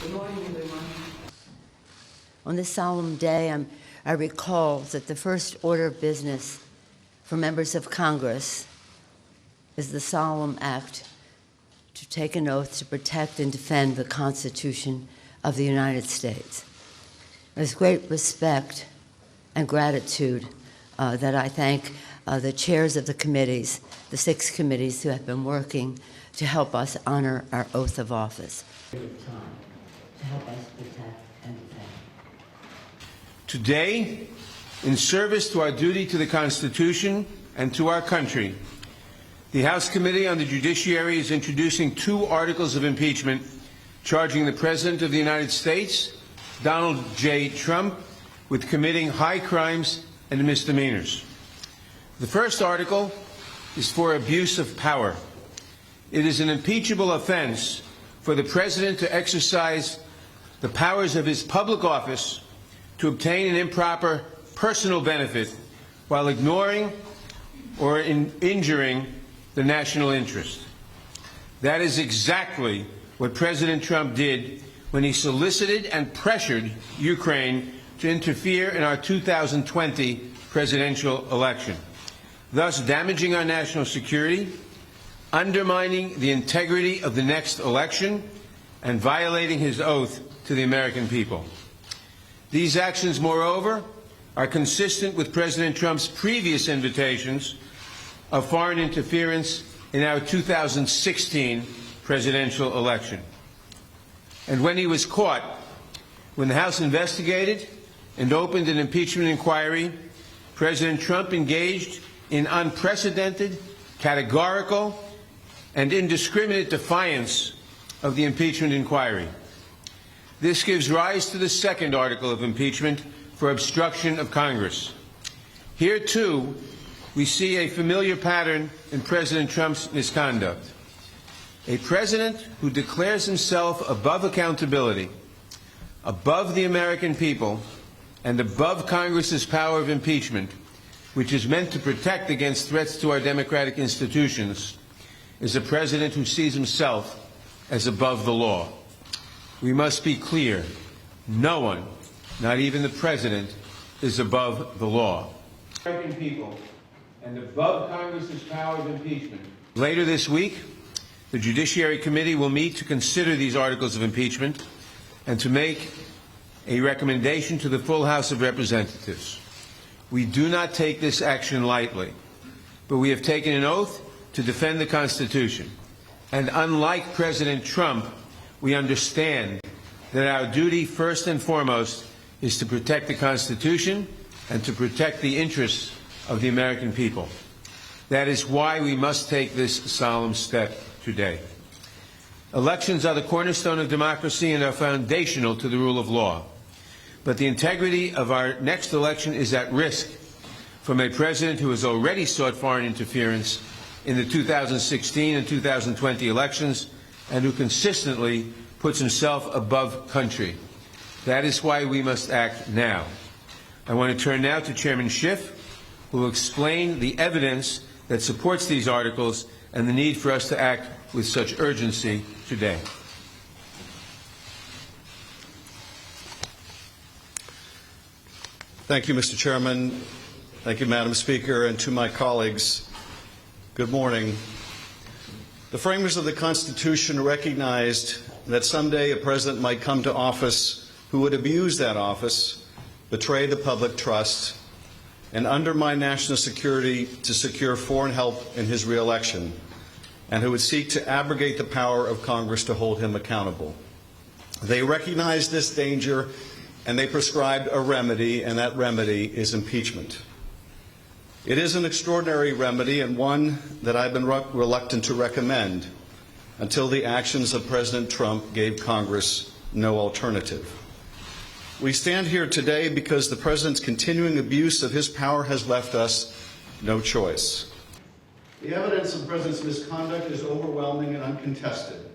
Good morning, everyone. On this solemn day, I recall that the first order of business for members of Congress is the solemn act to take an oath to protect and defend the Constitution of the United States. There's great respect and gratitude that I thank the chairs of the committees, the 6 committees who have been working to help us honor our oath of office. To help us protect and defend. Today, in service to our duty to the Constitution and to our country, the House Committee on the Judiciary is introducing 2 articles of impeachment charging the President of the United States, Donald J. Trump, with committing high crimes and misdemeanors. The first article is for abuse of power. It is an impeachable offense for the President to exercise the powers of his public office to obtain an improper personal benefit while ignoring or injuring the national interest. That is exactly what President Trump did when he solicited and pressured Ukraine to interfere in our 2020 presidential election, thus damaging our national security, undermining the integrity of the next election, and violating his oath to the American people. These actions, moreover, are consistent with President Trump's previous invitations of foreign interference in our 2016 presidential election. And when he was caught, when the House investigated and opened an impeachment inquiry, President Trump engaged in unprecedented, categorical, and indiscriminate defiance of the impeachment inquiry. This gives rise to the second article of impeachment for obstruction of Congress. Here, too, we see a familiar pattern in President Trump's misconduct. A president who declares himself above accountability, above the American people, and above Congress's power of impeachment, which is meant to protect against threats to our democratic institutions, is a president who sees himself as above the law. We must be clear. No one, not even the president, is above the law. American people and above Congress's power of impeachment. Later this week, the Judiciary Committee will meet to consider these articles of impeachment and to make a recommendation to the full House of Representatives. We do not take this action lightly, but we have taken an oath to defend the Constitution. And unlike President Trump, we understand that our duty, first and foremost, is to protect the Constitution and to protect the interests of the American people. That is why we must take this solemn step today. Elections are the cornerstone of democracy and are foundational to the rule of law. But the integrity of our next election is at risk from a president who has already sought foreign interference in the 2016 and 2020 elections and who consistently puts himself above country. That is why we must act now. I want to turn now to Chairman Schiff, who will explain the evidence that supports these articles and the need for us to act with such urgency today. Thank you, Mr. Chairman. Thank you, Madam Speaker, and to my colleagues. Good morning. The framers of the Constitution recognized that someday a president might come to office who would abuse that office, betray the public trust, and undermine national security to secure foreign help in his reelection, and who would seek to abrogate the power of Congress to hold him accountable. They recognized this danger, and they prescribed a remedy, and that remedy is impeachment. It is an extraordinary remedy and one that I've been reluctant to recommend until the actions of President Trump gave Congress no alternative. We stand here today because the President's continuing abuse of his power has left us no choice. The evidence of the President's misconduct is overwhelming and uncontested.